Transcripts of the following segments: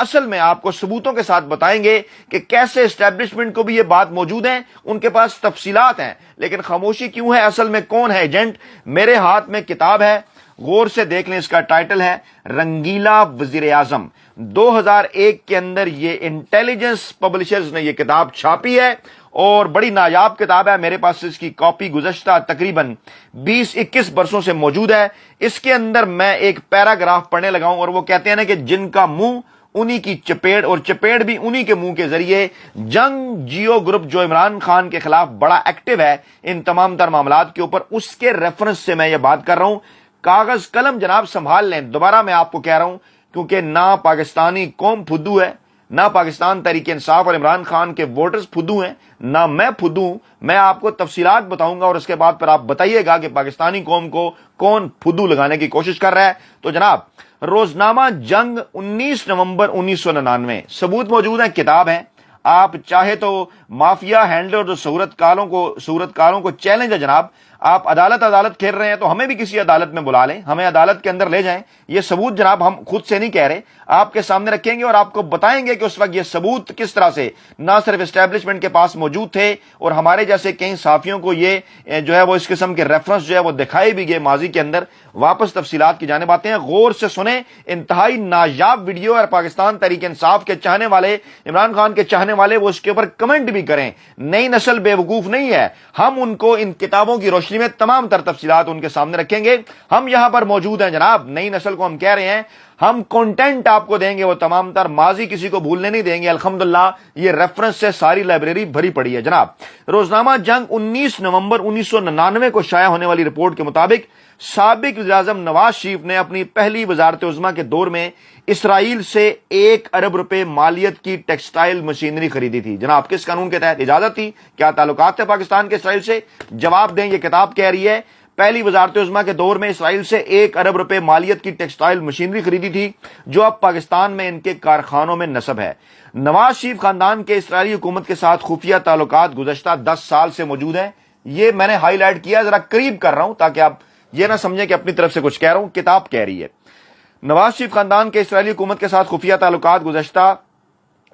اصل میں آپ کو ثبوتوں کے ساتھ بتائیں گے کہ کیسے اسٹیبلشمنٹ کو بھی یہ بات موجود ہے، ان کے پاس تفصیلات ہیں، لیکن خاموشی کیوں ہے؟ اصل میں کون ہے ایجنٹ؟ میرے ہاتھ میں کتاب ہے، غور سے دیکھ لیں، اس کا ٹائٹل ہے رنگیلا وزیر اعظم۔ 2001 کے اندر یہ انٹیلیجنس پبلشرز نے یہ کتاب چھاپی ہے اور بڑی نایاب کتاب ہے۔ میرے پاس اس کی کاپی گزشتہ تقریباً 20-21 برسوں سے موجود ہے۔ اس کے اندر میں ایک پیراگراف پڑھنے لگا ہوں اور وہ کہتے ہیں نا کہ جن کا منہ انہی کی چپیڑ، اور چپیڑ بھی انہی کے منہ کے ذریعے۔ جنگ جیو گروپ جو عمران خان کے خلاف بڑا ایکٹیو ہے ان تمام تر معاملات کے اوپر، اس کے ریفرنس سے میں یہ بات کر رہا ہوں۔ کاغذ قلم جناب سنبھال لیں، دوبارہ میں آپ کو کہہ رہا ہوں، کیونکہ نہ پاکستانی قوم پھدو ہے، نہ پاکستان تحریک انصاف اور عمران خان کے ووٹرز پھدو ہیں، نہ میں پھدو ہوں۔ میں آپ کو تفصیلات بتاؤں گا اور اس کے بعد پھر آپ بتائیے گا کہ پاکستانی قوم کو کون پھدو لگانے کی کوشش کر رہا ہے۔ تو جناب، روزنامہ جنگ 19 نومبر 1999، ثبوت موجود ہیں، کتاب ہے۔ آپ چاہے تو مافیا ہینڈلر اور صورتکاروں کو چیلنج ہے جناب، آپ عدالت کھیل رہے ہیں تو ہمیں بھی کسی عدالت میں بلا لیں، ہمیں عدالت کے اندر لے جائیں۔ یہ ثبوت جناب ہم خود سے نہیں کہہ رہے، آپ کے سامنے رکھیں گے اور آپ کو بتائیں گے کہ اس وقت یہ ثبوت کس طرح سے نہ صرف اسٹیبلشمنٹ کے پاس موجود تھے اور ہمارے جیسے کئی صحافیوں کو یہ جو ہے وہ اس قسم کے ریفرنس جو ہے وہ دکھائے بھی گئے ماضی کے اندر۔ واپس تفصیلات کی جانب آتے ہیں، غور سے سنیں، انتہائی نایاب ویڈیو ہے۔ پاکستان تحریک انصاف کے چاہنے والے، عمران خان کے چاہنے والے، وہ اس کے اوپر کمنٹ بھی کریں۔ نئی نسل بے وقوف نہیں ہے، ہم ان کو ان کتابوں کی روشنی میں تمام تر تفصیلات ان کے سامنے رکھیں گے۔ ہم یہاں پر موجود ہیں جناب، نئی نسل کو ہم کہہ رہے ہیں، ہم کنٹینٹ آپ کو دیں گے وہ تمام تر، ماضی کسی کو بھولنے نہیں دیں گے۔ الحمدللہ یہ ریفرنس سے ساری لائبریری بھری پڑی ہے جناب۔ روزنامہ جنگ 19 نومبر 1999 کو شائع ہونے والی رپورٹ کے مطابق سابق وزیر اعظم نواز شریف نے اپنی پہلی وزارت عظمیٰ کے دور میں اسرائیل سے 1 ارب روپے مالیت کی ٹیکسٹائل مشینری خریدی تھی۔ جناب کس قانون کے تحت اجازت تھی؟ کیا تعلقات تھے پاکستان کے اسرائیل سے؟ جواب دیں، یہ کتاب کہہ رہی ہے پہلی وزارت عظمیٰ کے دور میں اسرائیل سے 1 ارب روپے مالیت کی ٹیکسٹائل مشینری خریدی تھی جو اب پاکستان میں ان کے کارخانوں میں نصب ہے۔ نواز شریف خاندان کے اسرائیلی حکومت کے ساتھ خفیہ تعلقات گزشتہ 10 سال سے موجود ہیں۔ یہ میں نے ہائی لائٹ کیا، ذرا قریب کر رہا ہوں تاکہ آپ یہ نہ سمجھیں کہ اپنی طرف سے کچھ کہہ رہا ہوں، کتاب کہہ رہی ہے۔ نواز شریف خاندان کے اسرائیلی حکومت کے ساتھ خفیہ تعلقات گزشتہ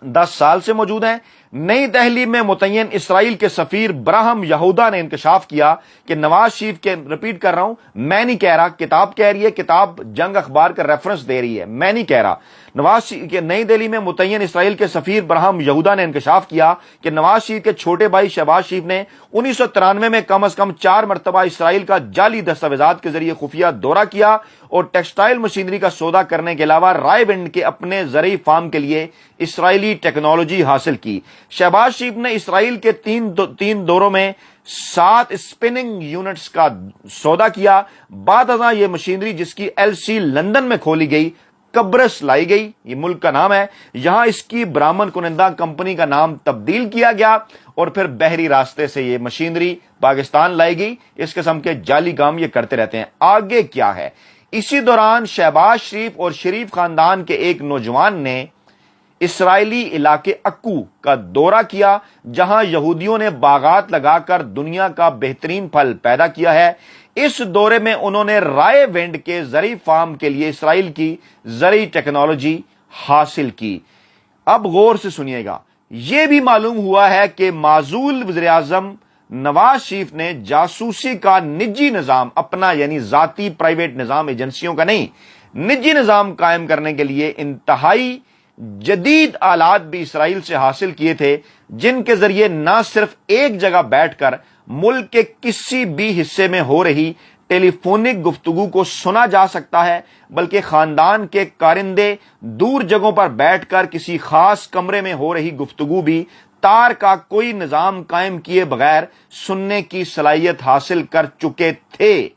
10 سال سے موجود ہیں۔ نئی دہلی میں متعین اسرائیل کے سفیر براہم یہودا نے انکشاف کیا کہ نواز شریف کے، رپیٹ کر رہا ہوں، میں نہیں کہہ رہا، کتاب کہہ رہی ہے، کتاب جنگ اخبار کا ریفرنس دے رہی ہے، میں نہیں کہہ رہا۔ نواز شریف کے نئی دہلی میں متعین اسرائیل کے سفیر براہم یہودا نے انکشاف کیا کہ نواز شریف کے چھوٹے بھائی شہباز شریف نے 1993 میں کم از کم 4 مرتبہ اسرائیل کا جعلی دستاویزات کے ذریعے خفیہ دورہ کیا اور ٹیکسٹائل مشینری کا سودا کرنے کے علاوہ رائے ونڈ کے اپنے زرعی فارم کے لیے اسرائیلی ٹیکنالوجی حاصل کی۔ شہباز شریف نے اسرائیل کے تین دوروں میں 7 اسپننگ یونٹس کا سودا کیا۔ بعد ازاں یہ مشینری، جس کی LC لندن میں کھولی گئی، قبرص لائی گئی، یہ ملک کا نام ہے، یہاں اس کی برآمد کنندہ کمپنی کا نام تبدیل کیا گیا اور پھر بحری راستے سے یہ مشینری پاکستان لائی گئی۔ اس قسم کے جعلی کام یہ کرتے رہتے ہیں۔ آگے کیا ہے؟ اسی دوران شہباز شریف اور شریف خاندان کے ایک نوجوان نے اسرائیلی علاقے اکو کا دورہ کیا جہاں یہودیوں نے باغات لگا کر دنیا کا بہترین پھل پیدا کیا ہے۔ اس دورے میں انہوں نے رائے ونڈ کے زرعی فارم کے لیے اسرائیل کی زرعی ٹیکنالوجی حاصل کی۔ اب غور سے سنیے گا، یہ بھی معلوم ہوا ہے کہ معزول وزیر اعظم نواز شریف نے جاسوسی کا نجی نظام اپنا، یعنی ذاتی پرائیویٹ نظام، ایجنسیوں کا نہیں، نجی نظام قائم کرنے کے لیے انتہائی جدید آلات بھی اسرائیل سے حاصل کیے تھے، جن کے ذریعے نہ صرف ایک جگہ بیٹھ کر ملک کے کسی بھی حصے میں ہو رہی ٹیلی فونک گفتگو کو سنا جا سکتا ہے، بلکہ خاندان کے کارندے دور جگہوں پر بیٹھ کر کسی خاص کمرے میں ہو رہی گفتگو بھی تار کا کوئی نظام قائم کیے بغیر سننے کی صلاحیت حاصل کر چکے تھے۔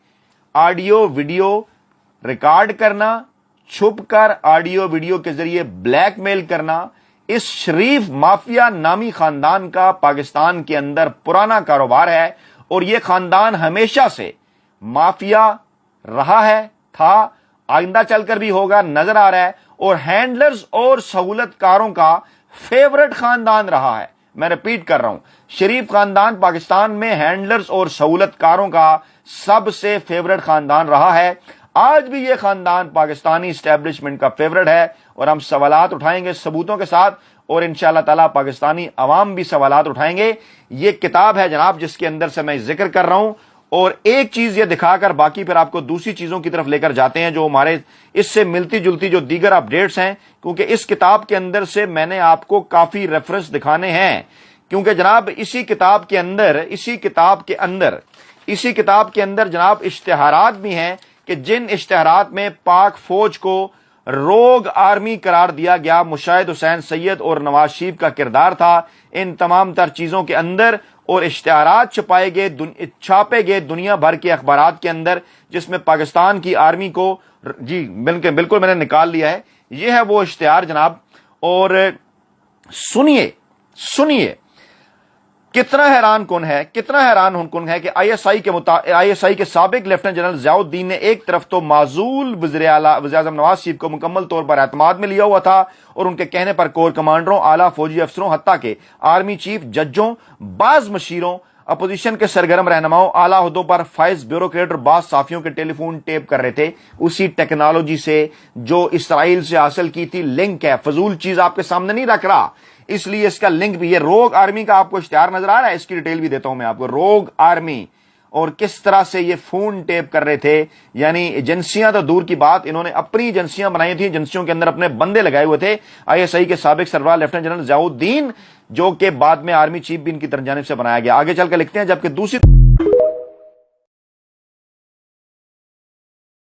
آڈیو ویڈیو ریکارڈ کرنا، چھپ کر آڈیو ویڈیو کے ذریعے بلیک میل کرنا، اس شریف مافیا نامی خاندان کا پاکستان کے اندر پرانا کاروبار ہے اور یہ خاندان ہمیشہ سے مافیا رہا ہے، تھا، آئندہ چل کر بھی ہوگا، نظر آ رہا ہے، اور ہینڈلرز اور سہولت کاروں کا فیورٹ خاندان رہا ہے۔ میں رپیٹ کر رہا ہوں، شریف خاندان پاکستان میں ہینڈلرز اور سہولت کاروں کا سب سے فیورٹ خاندان رہا ہے۔ آج بھی یہ خاندان پاکستانی اسٹیبلشمنٹ کا فیورٹ ہے اور ہم سوالات اٹھائیں گے ثبوتوں کے ساتھ، اور انشاءاللہ تعالیٰ پاکستانی عوام بھی سوالات اٹھائیں گے۔ یہ کتاب ہے جناب جس کے اندر سے میں ذکر کر رہا ہوں، اور ایک چیز یہ دکھا کر باقی پھر آپ کو دوسری چیزوں کی طرف لے کر جاتے ہیں جو ہمارے اس سے ملتی جلتی جو دیگر اپڈیٹس ہیں، کیونکہ اس کتاب کے اندر سے میں نے آپ کو کافی ریفرنس دکھانے ہیں، کیونکہ جناب اسی کتاب کے اندر جناب اشتہارات بھی ہیں کہ جن اشتہارات میں پاک فوج کو روگ آرمی قرار دیا گیا، مشاہد حسین سید اور نواز شریف کا کردار تھا ان تمام تر چیزوں کے اندر، اور اشتہارات چھاپے گئے دنیا بھر کے اخبارات کے اندر، جس میں پاکستان کی آرمی کو جی بالکل میں نے نکال لیا ہے، یہ ہے وہ اشتہار جناب۔ اور سنیے کتنا حیران کن ہے کہ آئی ایس آئی کے سابق لیفٹیننٹ جنرل ضیاء الدین نے ایک طرف تو معزول وزیر اعظم نواز شریف کو مکمل طور پر اعتماد میں لیا ہوا تھا، اور ان کے کہنے پر کور کمانڈروں، اعلیٰ فوجی افسروں، حتیٰ کہ آرمی چیف، ججوں، بعض مشیروں، اپوزیشن کے سرگرم رہنماؤں، اعلیٰ عہدوں پر فائز بیوروکریٹ اور بعض صحافیوں کے ٹیلی فون ٹیپ کر رہے تھے اسی ٹیکنالوجی سے جو اسرائیل سے حاصل کی تھی۔ لنک ہے، فضول چیز آپ کے سامنے نہیں رکھ رہا، اس لیے اس کا لنک بھی، یہ روگ آرمی کا آپ کو اشتہار نظر آ رہا ہے، اس کی ڈیٹیل بھی دیتا ہوں میں آپ کو۔ روگ آرمی اور کس طرح سے یہ فون ٹیپ کر رہے تھے، یعنی ایجنسیاں تو دور کی بات، انہوں نے اپنی ایجنسیاں بنائی تھیں، ایجنسیوں کے اندر اپنے بندے لگائے ہوئے تھے۔ آئی ایس آئی کے سابق سربراہ لیفٹیننٹ جنرل ضیاء الدین جو کہ بعد میں آرمی چیف بھی ان کی جانب سے بنایا گیا۔ آگے چل کر لکھتے ہیں، جبکہ دوسری